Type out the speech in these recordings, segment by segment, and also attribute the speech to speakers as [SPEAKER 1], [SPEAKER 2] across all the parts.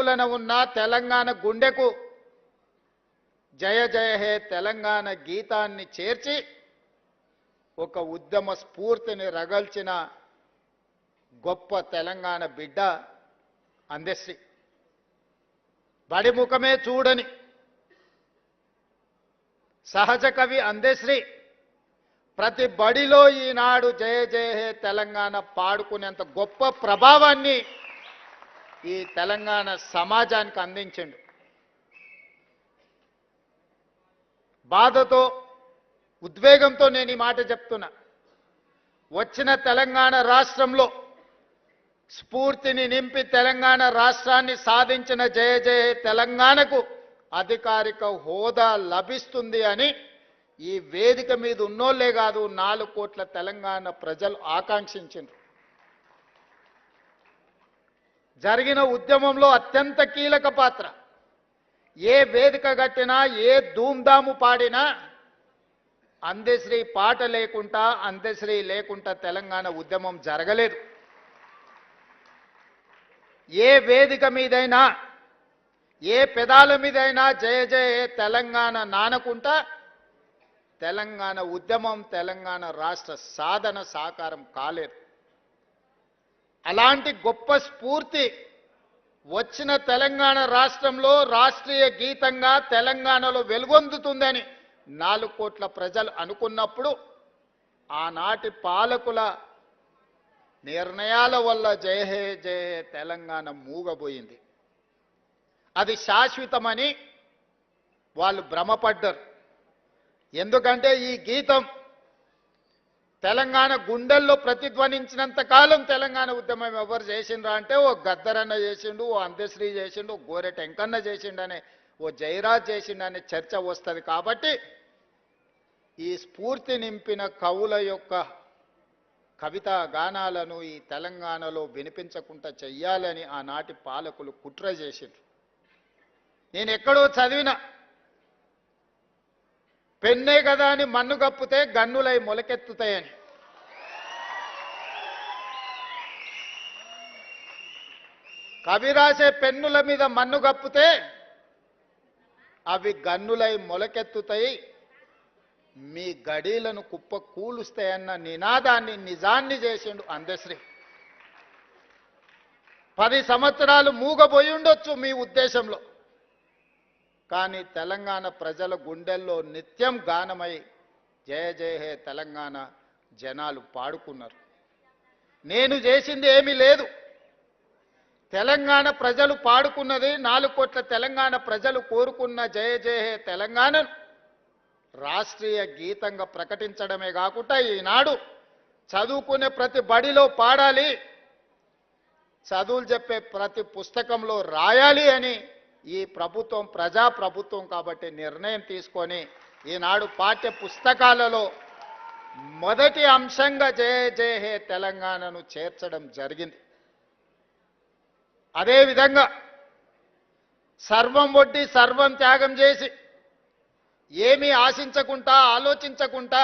[SPEAKER 1] మూలన ఉన్న తెలంగాణ గుండెకు జయ జయ హే తెలంగాణ గీతాన్ని చేర్చి ఒక ఉద్యమ స్ఫూర్తిని రగల్చిన గొప్ప తెలంగాణ బిడ్డ అందశ్రీ. బడి ముఖమే చూడని సహజ కవి అందశ్రీ ప్రతి బడిలో ఈనాడు జయ జయ హే తెలంగాణ పాడుకునేంత గొప్ప ప్రభావాన్ని ఈ తెలంగాణ సమాజానికి అందించిండు. బాధతో ఉద్వేగంతో నేను ఈ మాట చెప్తున్నా. వచ్చిన తెలంగాణ రాష్ట్రంలో స్ఫూర్తిని నింపి తెలంగాణ రాష్ట్రాన్ని సాధించిన జయ జయ తెలంగాణకు అధికారిక హోదా లభిస్తుంది అని ఈ వేదిక మీద ఉన్నోళ్లే కాదు 4 కోట్ల తెలంగాణ ప్రజలు ఆకాంక్షించారు. జరిగిన ఉద్యమంలో అత్యంత కీలక పాత్ర. ఏ వేదిక కట్టినా ఏ ధూమ్ధాము పాడినా అందశ్రీ పాట లేకుండా అందశ్రీ లేకుండా తెలంగాణ ఉద్యమం జరగలేదు. ఏ వేదిక మీదైనా ఏ పెదాల మీదైనా జయ జయ తెలంగాణ నానకుంటా తెలంగాణ ఉద్యమం తెలంగాణ రాష్ట్ర సాధన సాకారం కాలేదు. అలాంటి గొప్ప స్ఫూర్తి వచ్చిన తెలంగాణ రాష్ట్రంలో రాష్ట్రీయ గీతంగా తెలంగాణలో వెలుగొందుతుందని 4 కోట్ల ప్రజలు అనుకున్నప్పుడు ఆనాటి పాలకుల నిర్ణయాల వల్ల జయ హే జయ హే తెలంగాణ మూగబోయింది. అది శాశ్వతమని వాళ్ళు భ్రమపడ్డారు. ఎందుకంటే ఈ గీతం తెలంగాణ గుండెల్లో ప్రతిధ్వనించినంత కాలం తెలంగాణ ఉద్యమం ఎవరు చేసిండ్రా అంటే ఓ గద్దరన్న చేసిండు, ఓ అందశ్రీ చేసిండు, ఓ గోరెట వెంకన్న చేసిండనే, ఓ జయరాజ్ చేసిండనే చర్చ వస్తుంది. కాబట్టి ఈ స్ఫూర్తి నింపిన కవుల యొక్క కవితా గానాలను ఈ తెలంగాణలో వినిపించకుండా చెయ్యాలని ఆనాటి పాలకులు కుట్ర చేసిండ్రు. నేను ఎక్కడో చదివిన పెన్నే కదా అని మన్ను కప్పితే గన్నులై మొలకెత్తుతాయని. కవి రాసే పెన్నుల మీద మన్ను కప్పితే అవి గన్నులై మొలకెత్తుతాయి, మీ గడీలను కుప్ప కూలుస్తాయన్న నినాదాన్ని నిజాన్ని చేసిండు అందశ్రీ. 10 సంవత్సరాలు మూగబోయి ఉండొచ్చు మీ ఉద్దేశంలో, కానీ తెలంగాణ ప్రజల గుండెల్లో నిత్యం గానమై జయ జయ హే తెలంగాణ జనాలు పాడుకున్నారు. నేను చేసింది ఏమీ లేదు. తెలంగాణ ప్రజలు పాడుకున్నది 4 కోట్ల తెలంగాణ ప్రజలు కోరుకున్న జయ జయ హే తెలంగాణను రాష్ట్రీయ గీతంగా ప్రకటించడమే కాకుండా ఈనాడు చదువుకునే ప్రతి బడిలో పాడాలి, చదువులు చెప్పే ప్రతి పుస్తకంలో రాయాలి అని ఈ ప్రభుత్వం ప్రజాప్రభుత్వం కాబట్టి నిర్ణయం తీసుకొని ఈనాడు పాఠ్య పుస్తకాలలో మొదటి అంశంగా జయ జయ హే తెలంగాణను చేర్చడం జరిగింది. అదేవిధంగా సర్వం ఒడ్డి సర్వం త్యాగం చేసి ఏమీ ఆశించకుండా ఆలోచించకుండా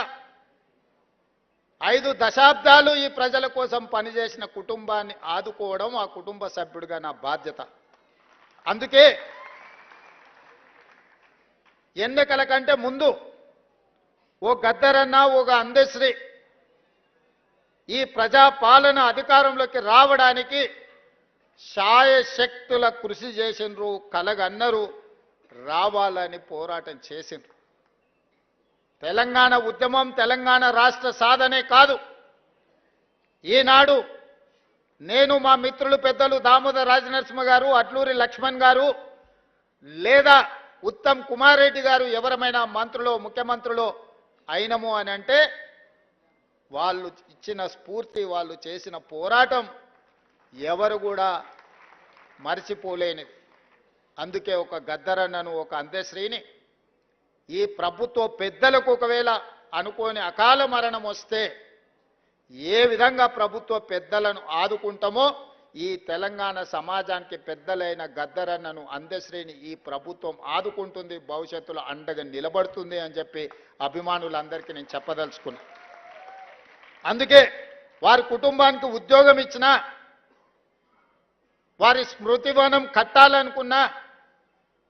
[SPEAKER 1] 5 దశాబ్దాలు ఈ ప్రజల కోసం పనిచేసిన కుటుంబాన్ని ఆదుకోవడం ఆ కుటుంబ సభ్యుడిగా నా బాధ్యత. అందుకే ఎన్నికల కంటే ముందు ఓ గద్దరన్న ఒక అందశ్రీ ఈ ప్రజాపాలన అధికారంలోకి రావడానికి శాయశక్తుల కృషి చేసిండ్రు, కలగన్నరు, రావాలని పోరాటం చేసిండ్రు. తెలంగాణ ఉద్యమం తెలంగాణ రాష్ట్ర సాధనే కాదు. ఈనాడు నేను మా మిత్రులు పెద్దలు దామోదర్ రాజనరసింహ గారు, అట్లూరి లక్ష్మణ్ గారు లేదా ఉత్తమ్ కుమార్ రెడ్డి గారు ఎవరమైనా మంత్రులు ముఖ్యమంత్రులు అయినము అని అంటే వాళ్ళు ఇచ్చిన స్ఫూర్తి, వాళ్ళు చేసిన పోరాటం ఎవరు కూడా మర్చిపోలేనిది. అందుకే ఒక గద్దరన్నను ఒక అందశ్రీని ఈ ప్రభుత్వ పెద్దలకు ఒకవేళ అనుకోని అకాల మరణం వస్తే ఏ విధంగా ప్రభుత్వ పెద్దలను ఆదుకుంటామో ఈ తెలంగాణ సమాజానికి పెద్దలైన గద్దరన్నను అందశ్రీని ఈ ప్రభుత్వం ఆదుకుంటుంది, భవిష్యత్తులో అండగా నిలబడుతుంది అని చెప్పి అభిమానులందరికీ నేను చెప్పదలుచుకున్నా. అందుకే వారి కుటుంబానికి ఉద్యోగం ఇచ్చినా వారి స్మృతివనం కట్టాలనుకున్నా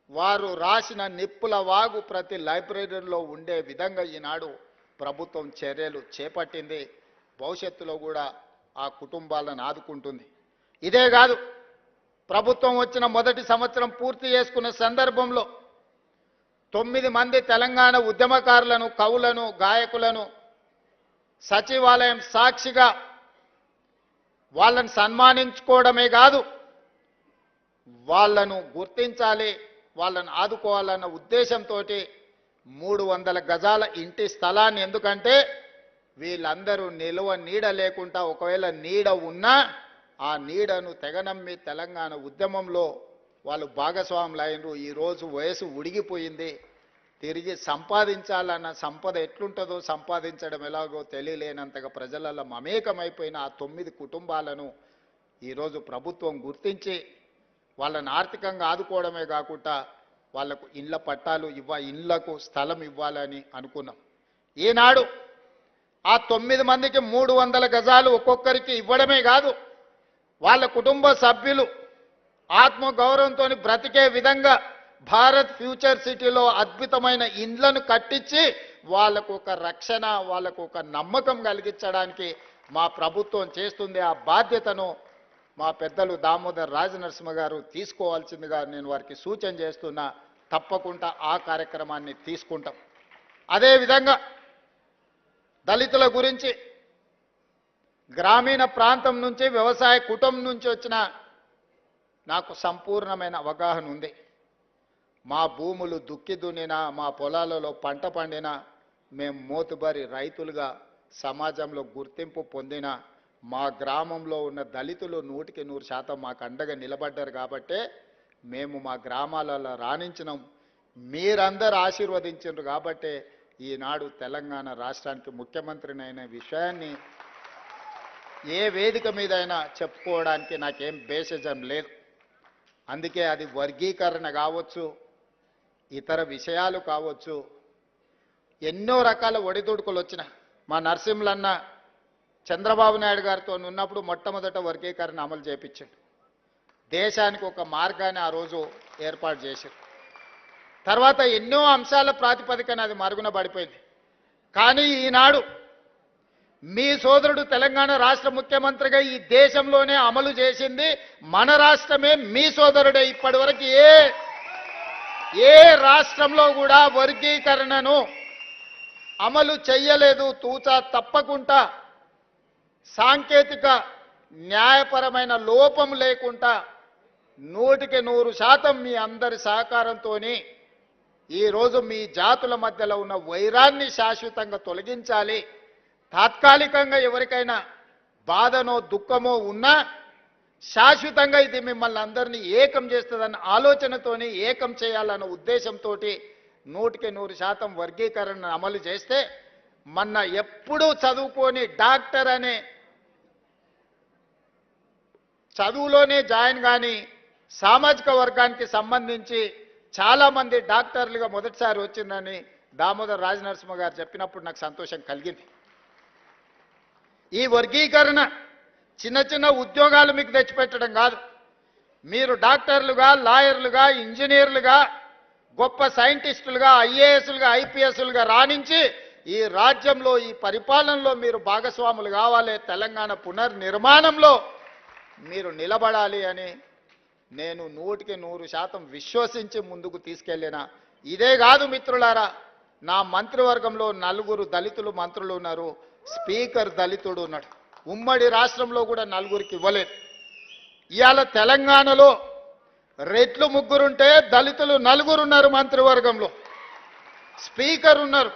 [SPEAKER 1] వారు రాసిన నిప్పుల వాగు ప్రతి లైబ్రరీలో ఉండే విధంగా ఈనాడు ప్రభుత్వం చర్యలు చేపట్టింది. భవిష్యత్తులో కూడా ఆ కుటుంబాలను ఆదుకుంటుంది. ఇదే కాదు, ప్రభుత్వం వచ్చిన మొదటి సంవత్సరం పూర్తి చేసుకున్న సందర్భంలో 9 మంది తెలంగాణ ఉద్యమకారులను, కవులను, గాయకులను సచివాలయం సాక్షిగా వాళ్ళని సన్మానించుకోవడమే కాదు, వాళ్ళను గుర్తించాలి, వాళ్ళను ఆదుకోవాలన్న ఉద్దేశంతో 300 గజాల ఇంటి స్థలాన్ని, ఎందుకంటే వీళ్ళందరూ నిలువ నీడ లేకుండా ఒకవేళ నీడ ఉన్నా ఆ నీడను తెగనమ్మి తెలంగాణ ఉద్యమంలో వాళ్ళు భాగస్వాములు అయినరు. ఈరోజు వయసు ఉడిగిపోయింది. తిరిగి సంపాదించాలన్న సంపద ఎట్లుంటుందో సంపాదించడం ఎలాగో తెలియలేనంతగా ప్రజలలో మమేకమైపోయిన ఆ 9 కుటుంబాలను ఈరోజు ప్రభుత్వం గుర్తించి వాళ్ళని ఆర్థికంగా ఆదుకోవడమే కాకుండా వాళ్లకు ఇళ్ల పట్టాలు ఇళ్లకు స్థలం ఇవ్వాలని అనుకున్నాం. ఈనాడు ఆ 9 మందికి 300 గజాలు ఒక్కొక్కరికి ఇవ్వడమే కాదు, వాళ్ళ కుటుంబ సభ్యులు ఆత్మగౌరవంతో బ్రతికే విధంగా భారత్ ఫ్యూచర్ సిటీలో అద్భుతమైన ఇండ్లను కట్టించి వాళ్ళకు ఒక రక్షణ, వాళ్ళకు ఒక నమ్మకం కలిగించడానికి మా ప్రభుత్వం చేస్తుంది. ఆ బాధ్యతను మా పెద్దలు దామోదర్ రాజనరసింహ గారు తీసుకోవాల్సిందిగా నేను వారికి సూచన చేస్తున్నా. తప్పకుండా ఆ కార్యక్రమాన్ని తీసుకుంటాం. అదేవిధంగా దళితుల గురించి గ్రామీణ ప్రాంతం నుంచి, వ్యవసాయ కుటుంబం నుంచి వచ్చిన నాకు సంపూర్ణమైన అవగాహన ఉంది. మా భూములు దుక్కి దున్నినా, మా పొలాలలో పంట పండినా, మేము మోతుబరి రైతులుగా సమాజంలో గుర్తింపు పొందిన మా గ్రామంలో ఉన్న దళితులు 100% మాకు అండగా నిలబడ్డారు. కాబట్టే మేము మా గ్రామాలలో రాణించినాం. మీరందరూ ఆశీర్వదించారు కాబట్టే ఈనాడు తెలంగాణ రాష్ట్రానికి ముఖ్యమంత్రినైన విషయాన్ని ఏ వేదిక మీదైనా చెప్పుకోవడానికి నాకేం బేసిజం లేదు. అందుకే అది వర్గీకరణ కావచ్చు, ఇతర విషయాలు కావచ్చు, ఎన్నో రకాల ఒడిదుడుకులు వచ్చిన మా నరసింహులన్న చంద్రబాబు నాయుడు గారితో ఉన్నప్పుడు మొట్టమొదట వర్గీకరణ అమలు చేయించాడు. దేశానికి ఒక మార్గాన్ని ఆ రోజు ఏర్పాటు చేశారు. తర్వాత ఎన్నో అంశాల ప్రాతిపదికన అది మరుగున పడిపోయింది. కానీ ఈనాడు మీ సోదరుడు తెలంగాణ రాష్ట్ర ముఖ్యమంత్రిగా ఈ దేశంలోనే అమలు చేసింది మన రాష్ట్రమే. మీ సోదరుడే. ఇప్పటివరకు ఏ రాష్ట్రంలో కూడా వర్గీకరణను అమలు చెయ్యలేదు. తూచా తప్పకుండా సాంకేతిక న్యాయపరమైన లోపం లేకుండా 100% మీ అందరి సహకారంతో ఈరోజు మీ జాతుల మధ్యలో ఉన్న వైరాన్ని శాశ్వతంగా తొలగించాలి. తాత్కాలికంగా ఎవరికైనా బాధనో దుఃఖమో ఉన్నా శాశ్వతంగా ఇది మిమ్మల్ని అందరినీ ఏకం చేస్తుందన్న ఆలోచనతోని ఏకం చేయాలన్న ఉద్దేశంతో 100% వర్గీకరణను అమలు చేస్తే మొన్న ఎప్పుడూ చదువుకొని డాక్టర్ అనే చదువులోనే జాయిన్ కానీ సామాజిక వర్గానికి సంబంధించి చాలామంది డాక్టర్లుగా మొదటిసారి వచ్చిందని దామోదర్ రాజనరసింహ గారు చెప్పినప్పుడు నాకు సంతోషం కలిగింది. ఈ వర్గీకరణ చిన్న చిన్న ఉద్యోగాలు మీకు తెచ్చిపెట్టడం కాదు. మీరు డాక్టర్లుగా, లాయర్లుగా, ఇంజనీర్లుగా, గొప్ప సైంటిస్టులుగా, ఐఏఎస్లుగా, ఐపీఎస్లుగా రాణించి ఈ రాజ్యంలో, ఈ పరిపాలనలో మీరు భాగస్వాములు కావాలి. తెలంగాణ పునర్నిర్మాణంలో మీరు నిలబడాలి అని నేను 100% విశ్వసించి ముందుకు తీసుకెళ్లిన. ఇదే కాదు మిత్రులారా, నా మంత్రివర్గంలో 4 దళితులు మంత్రులు ఉన్నారు. స్పీకర్ దళితుడు ఉన్నాడు. ఉమ్మడి రాష్ట్రంలో కూడా 4కి ఇవ్వలేదు. ఇవాళ తెలంగాణలో రెడ్లు 3 ఉంటే దళితులు 4 ఉన్నారు మంత్రివర్గంలో. స్పీకర్ ఉన్నారు.